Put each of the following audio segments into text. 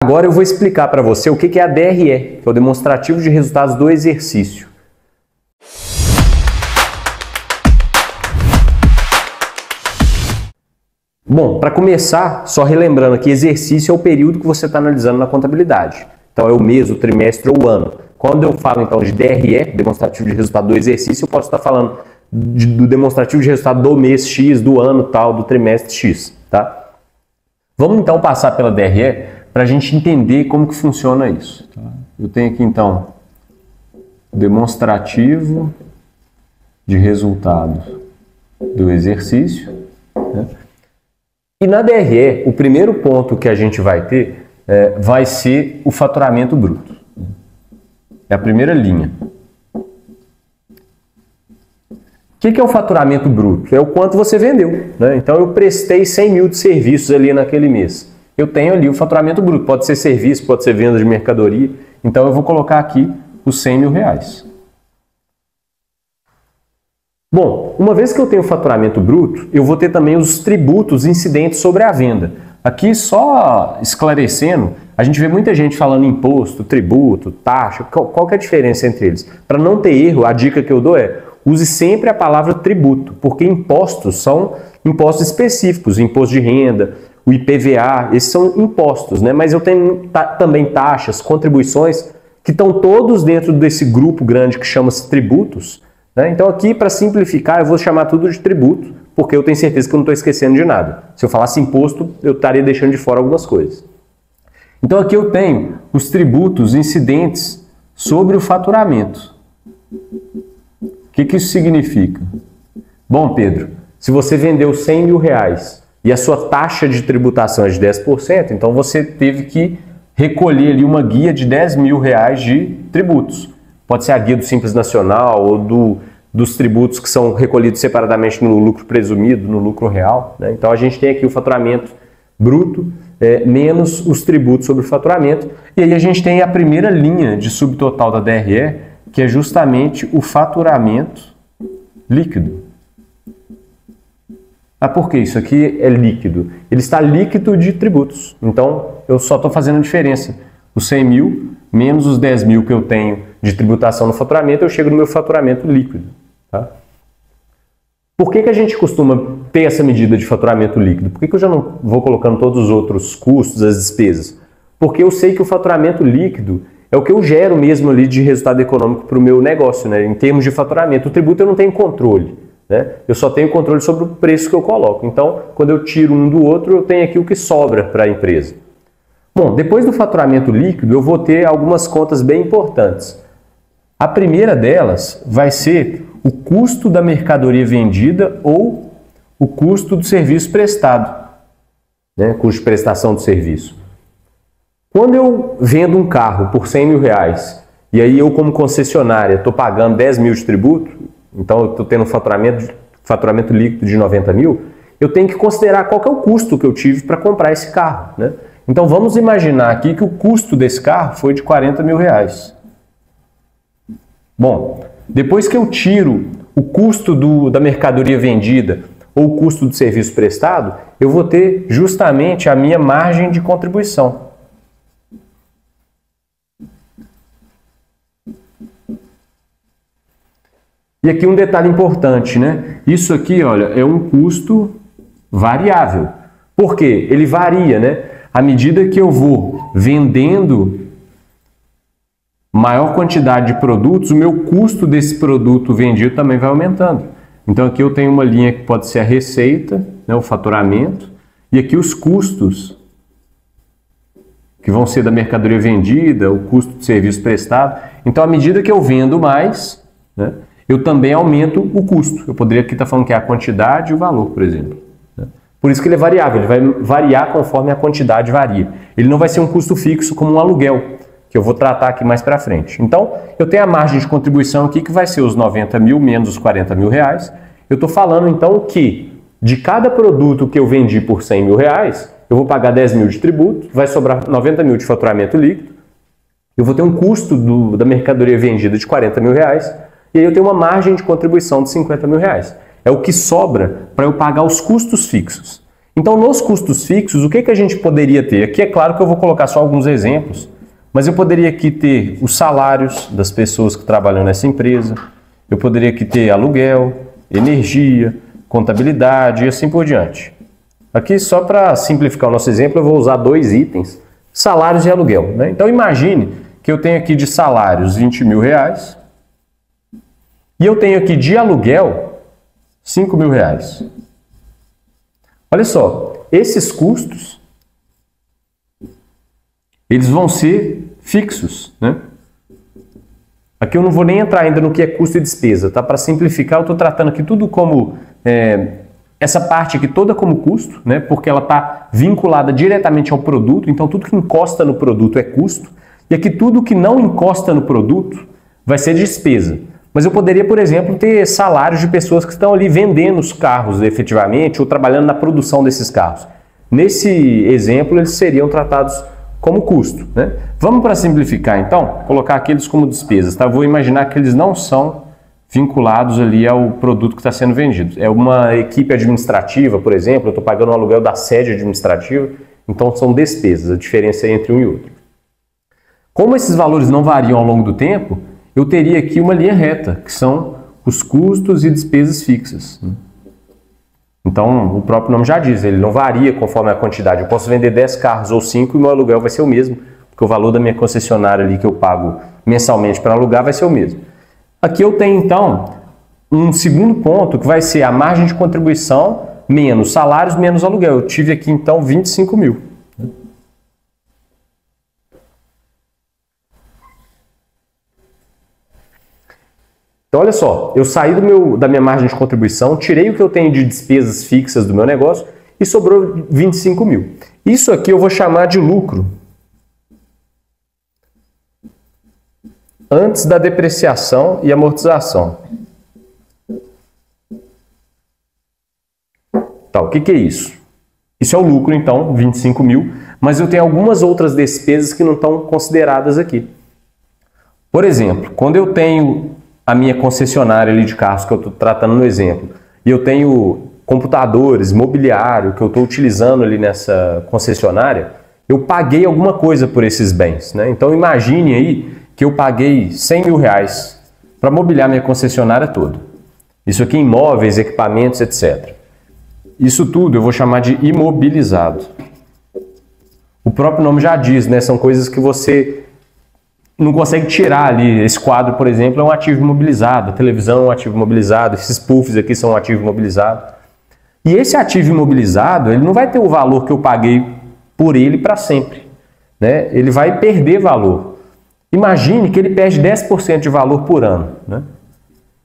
Agora eu vou explicar para você o que é a DRE, que é o demonstrativo de resultados do exercício. Bom, para começar, só relembrando aqui, exercício é o período que você está analisando na contabilidade. Então é o mês, o trimestre ou o ano. Quando eu falo então de DRE, demonstrativo de resultado do exercício, eu posso estar falando do demonstrativo de resultado do mês X, do ano tal, do trimestre X, tá? Vamos então passar pela DRE para a gente entender como que funciona isso. Eu tenho aqui então demonstrativo de resultado do exercício, né? E na DRE, o primeiro ponto que a gente vai ter vai ser o faturamento bruto. É a primeira linha. O que é o faturamento bruto? É o quanto você vendeu, né? Então eu prestei 100 mil de serviços ali naquele mês. Eu tenho ali o faturamento bruto. Pode ser serviço, pode ser venda de mercadoria. Então eu vou colocar aqui os 100 mil reais. Bom, uma vez que eu tenho o faturamento bruto, eu vou ter também os tributos incidentes sobre a venda. Aqui, só esclarecendo, a gente vê muita gente falando imposto, tributo, taxa. Qual que é a diferença entre eles? Para não ter erro, a dica que eu dou é: use sempre a palavra tributo, porque impostos são impostos específicos, imposto de renda, o IPVA, esses são impostos, né? Mas eu tenho também taxas, contribuições, que estão todos dentro desse grupo grande que chama-se tributos. Então aqui, para simplificar, eu vou chamar tudo de tributo, porque eu tenho certeza que eu não estou esquecendo de nada. Se eu falasse imposto, eu estaria deixando de fora algumas coisas. Então aqui eu tenho os tributos incidentes sobre o faturamento. O que isso significa? Bom, Pedro, se você vendeu 100 mil reais e a sua taxa de tributação é de 10%, então você teve que recolher ali uma guia de 10 mil reais de tributos. Pode ser a guia do Simples Nacional ou dos tributos que são recolhidos separadamente no lucro presumido, no lucro real, né? Então a gente tem aqui o faturamento bruto menos os tributos sobre o faturamento. E aí a gente tem a primeira linha de subtotal da DRE, que é justamente o faturamento líquido. Ah, por que isso aqui é líquido? Ele está líquido de tributos. Então eu só estou fazendo a diferença. Os 100 mil menos os 10 mil que eu tenho de tributação no faturamento, eu chego no meu faturamento líquido. Tá? Por que a gente costuma ter essa medida de faturamento líquido? Por que eu já não vou colocando todos os outros custos, as despesas? Porque eu sei que o faturamento líquido é o que eu gero mesmo ali de resultado econômico para o meu negócio, né? Em termos de faturamento. O tributo eu não tenho controle, né? Eu só tenho controle sobre o preço que eu coloco. Então, quando eu tiro um do outro, eu tenho aqui o que sobra para a empresa. Bom, depois do faturamento líquido, eu vou ter algumas contas bem importantes. A primeira delas vai ser o custo da mercadoria vendida ou o custo do serviço prestado, né? Custo de prestação do serviço. Quando eu vendo um carro por 100 mil reais e aí eu, como concessionária, estou pagando 10 mil de tributo, então eu estou tendo um faturamento líquido de 90 mil, eu tenho que considerar qual que é o custo que eu tive para comprar esse carro, né? Então vamos imaginar aqui que o custo desse carro foi de 40 mil reais. Bom, depois que eu tiro o custo da mercadoria vendida ou o custo do serviço prestado, eu vou ter justamente a minha margem de contribuição. E aqui um detalhe importante, né? Isso aqui, olha, é um custo variável. Por quê? Ele varia, né? À medida que eu vou vendendo maior quantidade de produtos, o meu custo desse produto vendido também vai aumentando. Então aqui eu tenho uma linha que pode ser a receita, né, o faturamento, e aqui os custos, que vão ser da mercadoria vendida, o custo do serviço prestado. Então à medida que eu vendo mais, né, eu também aumento o custo. Eu poderia aqui estar falando que é a quantidade e o valor, por exemplo. Por isso que ele é variável, ele vai variar conforme a quantidade varia. Ele não vai ser um custo fixo como um aluguel, que eu vou tratar aqui mais para frente. Então, eu tenho a margem de contribuição aqui que vai ser os 90 mil menos os 40 mil reais. Eu estou falando então que de cada produto que eu vendi por 100 mil reais, eu vou pagar 10 mil de tributo, vai sobrar 90 mil de faturamento líquido, eu vou ter um custo da mercadoria vendida de 40 mil reais, e aí eu tenho uma margem de contribuição de 50 mil reais. É o que sobra para eu pagar os custos fixos. Então, nos custos fixos, o que a gente poderia ter? Aqui é claro que eu vou colocar só alguns exemplos, mas eu poderia aqui ter os salários das pessoas que trabalham nessa empresa, eu poderia aqui ter aluguel, energia, contabilidade e assim por diante. Aqui, só para simplificar o nosso exemplo, eu vou usar dois itens, salários e aluguel, né? Então, imagine que eu tenho aqui de salários R$20.000 e eu tenho aqui de aluguel R$5.000. Olha só, esses custos, eles vão ser fixos, né? Aqui eu não vou nem entrar ainda no que é custo e despesa, tá? Para simplificar, eu estou tratando aqui tudo como, essa parte aqui toda como custo, né? Porque ela está vinculada diretamente ao produto, então tudo que encosta no produto é custo, e aqui tudo que não encosta no produto vai ser despesa. Mas eu poderia, por exemplo, ter salários de pessoas que estão ali vendendo os carros efetivamente ou trabalhando na produção desses carros. Nesse exemplo, eles seriam tratados como custo, né? Vamos para simplificar, então, colocar aqueles como despesas, tá? Vou imaginar que eles não são vinculados ali ao produto que está sendo vendido. É uma equipe administrativa, por exemplo, eu estou pagando o aluguel da sede administrativa, então são despesas, a diferença é entre um e outro. Como esses valores não variam ao longo do tempo, eu teria aqui uma linha reta, que são os custos e despesas fixas. Então, o próprio nome já diz, ele não varia conforme a quantidade. Eu posso vender 10 carros ou 5 e meu aluguel vai ser o mesmo, porque o valor da minha concessionária ali que eu pago mensalmente para alugar vai ser o mesmo. Aqui eu tenho, então, um segundo ponto, que vai ser a margem de contribuição menos salários menos aluguel. Eu tive aqui, então, 25 mil. Então, olha só, eu saí da minha margem de contribuição, tirei o que eu tenho de despesas fixas do meu negócio e sobrou 25 mil. Isso aqui eu vou chamar de lucro antes da depreciação e amortização. Tá, o que é isso? Isso é o lucro, então, 25 mil, mas eu tenho algumas outras despesas que não estão consideradas aqui. Por exemplo, quando eu tenho a minha concessionária ali de carros que eu estou tratando no exemplo, e eu tenho computadores, mobiliário que eu estou utilizando ali nessa concessionária, eu paguei alguma coisa por esses bens, né? Então imagine aí que eu paguei R$100.000 para mobiliar minha concessionária toda. Isso aqui em imóveis, equipamentos, etc. Isso tudo eu vou chamar de imobilizado. O próprio nome já diz, né? São coisas que você não consegue tirar ali. Esse quadro, por exemplo, é um ativo imobilizado, a televisão é um ativo imobilizado, esses puffs aqui são um ativo imobilizado. E esse ativo imobilizado, ele não vai ter o valor que eu paguei por ele para sempre, né? Ele vai perder valor. Imagine que ele perde 10% de valor por ano, né?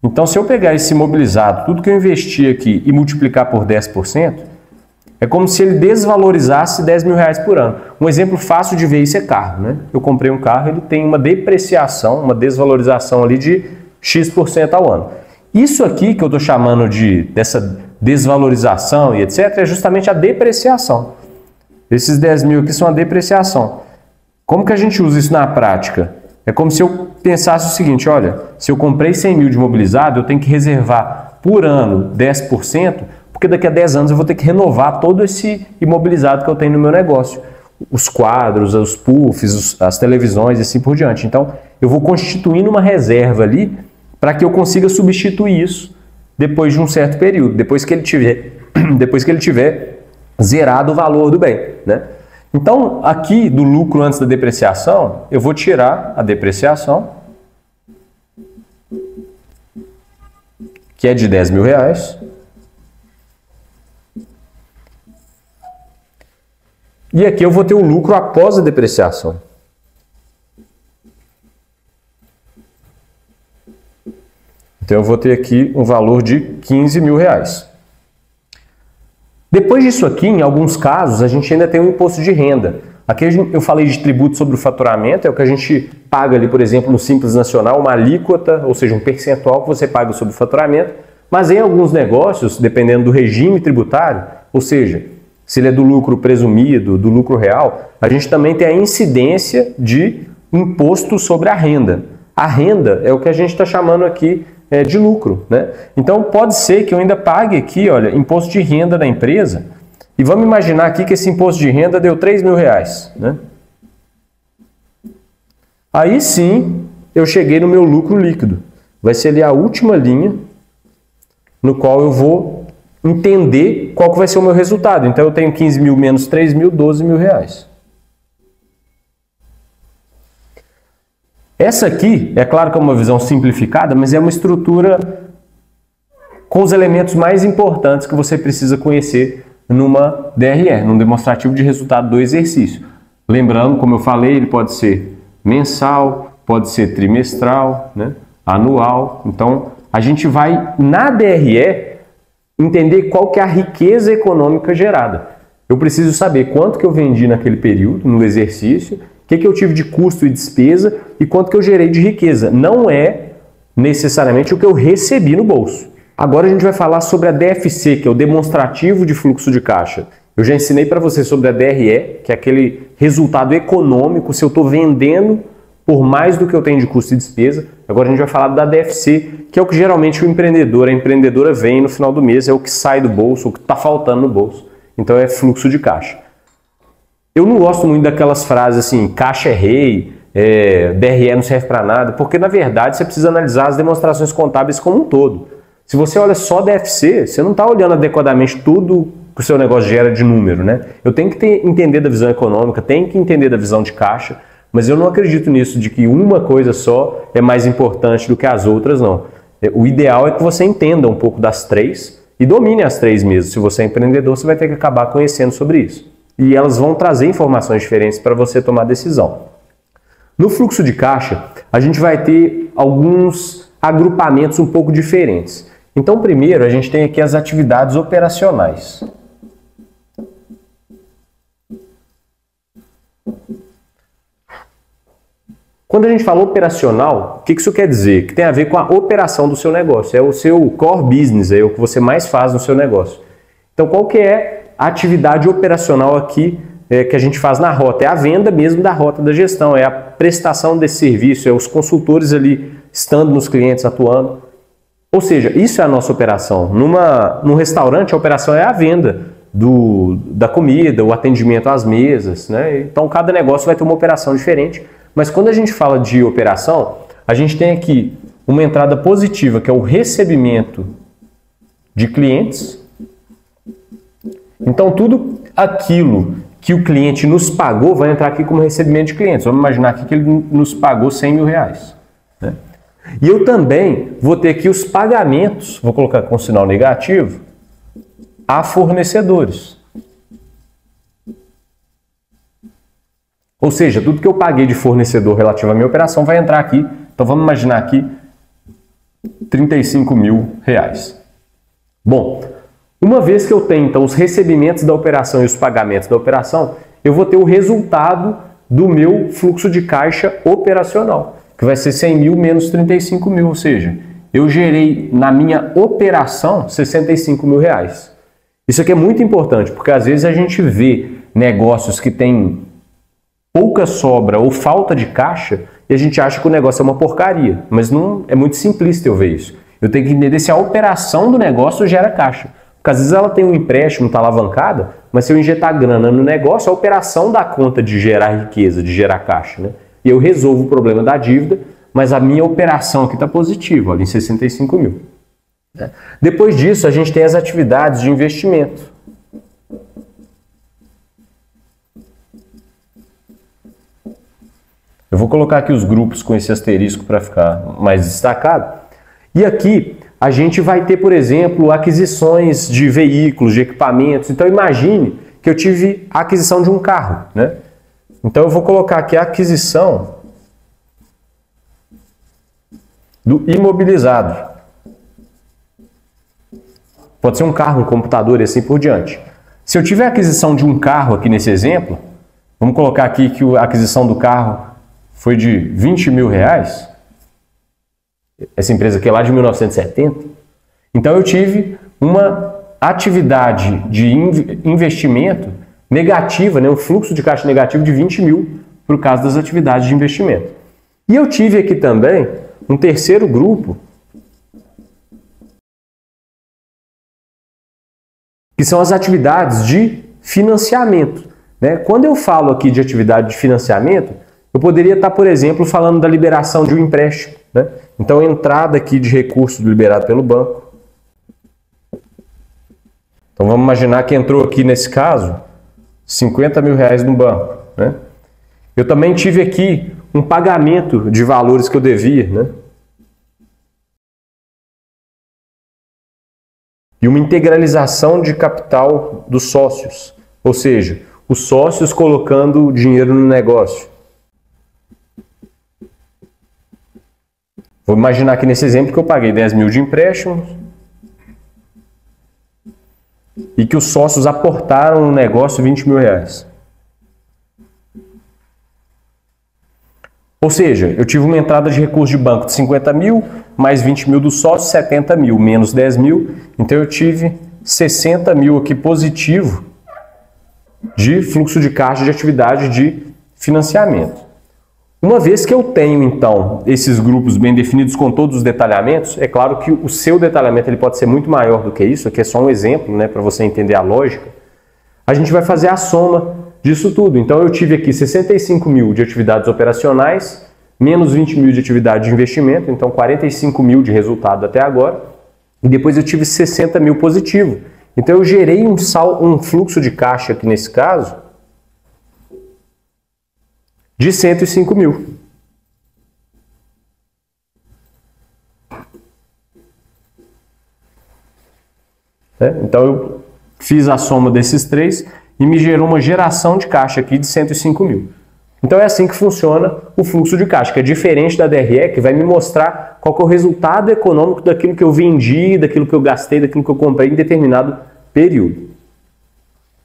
Então, se eu pegar esse imobilizado, tudo que eu investi aqui e multiplicar por 10%, é como se ele desvalorizasse R$10.000 por ano. Um exemplo fácil de ver isso é carro, né? Eu comprei um carro, ele tem uma depreciação, uma desvalorização ali de X% ao ano. Isso aqui que eu estou chamando dessa desvalorização e etc. é justamente a depreciação. Esses 10 mil aqui são a depreciação. Como que a gente usa isso na prática? É como se eu pensasse o seguinte, olha, se eu comprei 100 mil de imobilizado, eu tenho que reservar por ano 10%, porque daqui a 10 anos eu vou ter que renovar todo esse imobilizado que eu tenho no meu negócio. Os quadros, os puffs, as televisões e assim por diante. Então, eu vou constituindo uma reserva ali para que eu consiga substituir isso depois de um certo período, depois que ele tiver zerado o valor do bem, né? Então, aqui do lucro antes da depreciação, eu vou tirar a depreciação, que é de R$10.000, e aqui eu vou ter o lucro após a depreciação. Então eu vou ter aqui um valor de R$15.000. Depois disso aqui, em alguns casos, a gente ainda tem um imposto de renda. Aqui eu falei de tributo sobre o faturamento, é o que a gente paga ali, por exemplo, no Simples Nacional, uma alíquota, ou seja, um percentual que você paga sobre o faturamento, mas em alguns negócios, dependendo do regime tributário, ou seja, se ele é do lucro presumido, do lucro real, a gente também tem a incidência de imposto sobre a renda. A renda é o que a gente está chamando aqui de lucro, né? Então pode ser que eu ainda pague aqui, olha, imposto de renda da empresa E vamos imaginar aqui que esse imposto de renda deu R$3.000, né? Aí sim, eu cheguei no meu lucro líquido. Vai ser ali a última linha no qual eu vou entender qual que vai ser o meu resultado. Então eu tenho 15.000 menos 3.000, R$12.000. Essa aqui, é claro que é uma visão simplificada, mas é uma estrutura com os elementos mais importantes que você precisa conhecer numa DRE, num demonstrativo de resultado do exercício. Lembrando, como eu falei, ele pode ser mensal, pode ser trimestral, né? Anual. Então, a gente vai, na DRE, entender qual que é a riqueza econômica gerada. Eu preciso saber quanto que eu vendi naquele período, no exercício, o que eu tive de custo e despesa e quanto que eu gerei de riqueza. Não é necessariamente o que eu recebi no bolso. Agora a gente vai falar sobre a DFC, que é o demonstrativo de fluxo de caixa. Eu já ensinei para você sobre a DRE, que é aquele resultado econômico, se eu estou vendendo por mais do que eu tenho de custo e despesa. Agora a gente vai falar da DFC, que é o que geralmente o empreendedor, a empreendedora vem no final do mês, é o que sai do bolso, o que está faltando no bolso. Então é fluxo de caixa. Eu não gosto muito daquelas frases assim, caixa é rei, DRE não serve para nada, porque na verdade você precisa analisar as demonstrações contábeis como um todo. Se você olha só DFC, você não está olhando adequadamente tudo que o seu negócio gera de número, né? Eu tenho que entender da visão econômica, tenho que entender da visão de caixa, mas eu não acredito nisso de que uma coisa só é mais importante do que as outras, não. O ideal é que você entenda um pouco das três e domine as três mesmo. Se você é empreendedor, você vai ter que acabar conhecendo sobre isso. E elas vão trazer informações diferentes para você tomar decisão. No fluxo de caixa, a gente vai ter alguns agrupamentos um pouco diferentes. Então, primeiro, a gente tem aqui as atividades operacionais. Quando a gente fala operacional, o que isso quer dizer? Que tem a ver com a operação do seu negócio. É o seu core business, é o que você mais faz no seu negócio. Então, qual que é a atividade operacional aqui que a gente faz na rota? É a venda mesmo da rota da gestão, é a prestação desse serviço, é os consultores ali estando nos clientes, atuando. Ou seja, isso é a nossa operação. Num restaurante, a operação é a venda da comida, o atendimento às mesas, né? Então, cada negócio vai ter uma operação diferente. Mas quando a gente fala de operação, a gente tem aqui uma entrada positiva, que é o recebimento de clientes. Então, tudo aquilo que o cliente nos pagou vai entrar aqui como recebimento de clientes. Vamos imaginar aqui que ele nos pagou R$100.000. Né? E eu também vou ter aqui os pagamentos, vou colocar com sinal negativo, a fornecedores. Ou seja, tudo que eu paguei de fornecedor relativo à minha operação vai entrar aqui. Então vamos imaginar aqui R$35.000. Bom, uma vez que eu tenho então os recebimentos da operação e os pagamentos da operação, eu vou ter o resultado do meu fluxo de caixa operacional, que vai ser 100.000 menos 35.000, ou seja, eu gerei na minha operação R$65.000. Isso aqui é muito importante, porque às vezes a gente vê negócios que têm pouca sobra ou falta de caixa e a gente acha que o negócio é uma porcaria, mas não é muito simplista eu ver isso. Eu tenho que entender se a operação do negócio gera caixa. Porque às vezes ela tem um empréstimo, está alavancada, mas se eu injetar grana no negócio, a operação dá conta de gerar riqueza, de gerar caixa, né? E eu resolvo o problema da dívida, mas a minha operação aqui está positiva, olha, em 65.000. Depois disso, a gente tem as atividades de investimento. Eu vou colocar aqui os grupos com esse asterisco para ficar mais destacado. E aqui a gente vai ter, por exemplo, aquisições de veículos, de equipamentos. Então imagine que eu tive a aquisição de um carro, né? Então eu vou colocar aqui a aquisição do imobilizado. Pode ser um carro, um computador e assim por diante. Se eu tiver a aquisição de um carro aqui nesse exemplo, vamos colocar aqui que a aquisição do carro foi de R$20.000. Essa empresa aqui é lá de 1970. Então eu tive uma atividade de investimento negativa, né, um fluxo de caixa negativo de 20.000 por causa das atividades de investimento. E eu tive aqui também um terceiro grupo que são as atividades de financiamento, né? Quando eu falo aqui de atividade de financiamento, eu poderia estar, por exemplo, falando da liberação de um empréstimo, né? Então, entrada aqui de recurso liberado pelo banco. Então, vamos imaginar que entrou aqui, nesse caso, 50 mil reais no banco, né? Eu também tive aqui um pagamento de valores que eu devia, né? E uma integralização de capital dos sócios, ou seja, os sócios colocando dinheiro no negócio. Vou imaginar aqui nesse exemplo que eu paguei 10 mil de empréstimos e que os sócios aportaram no negócio 20 mil reais. Ou seja, eu tive uma entrada de recurso de banco de 50 mil, mais 20 mil do sócio, 70 mil, menos 10 mil. Então eu tive 60 mil aqui positivo de fluxo de caixa de atividade de financiamento. Uma vez que eu tenho, então, esses grupos bem definidos com todos os detalhamentos, é claro que o seu detalhamento ele pode ser muito maior do que isso, aqui é só um exemplo, né, para você entender a lógica. A gente vai fazer a soma disso tudo. Então eu tive aqui 65 mil de atividades operacionais, menos 20 mil de atividade de investimento, então 45 mil de resultado até agora, e depois eu tive 60 mil positivo. Então eu gerei um fluxo de caixa aqui nesse caso de 105 mil. Então eu fiz a soma desses três e me gerou uma geração de caixa aqui de 105 mil. Então é assim que funciona o fluxo de caixa, que é diferente da DRE, que vai me mostrar qual que é o resultado econômico daquilo que eu vendi, daquilo que eu gastei, daquilo que eu comprei em determinado período.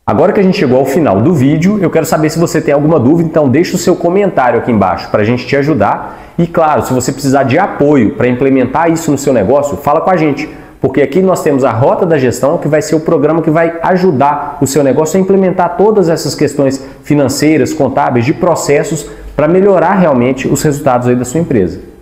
Agora que a gente chegou ao final do vídeo, eu quero saber se você tem alguma dúvida, então deixa o seu comentário aqui embaixo para a gente te ajudar. E claro, se você precisar de apoio para implementar isso no seu negócio, fala com a gente. Porque aqui nós temos a Rota da Gestão, que vai ser o programa que vai ajudar o seu negócio a implementar todas essas questões financeiras, contábeis, de processos, para melhorar realmente os resultados aí da sua empresa.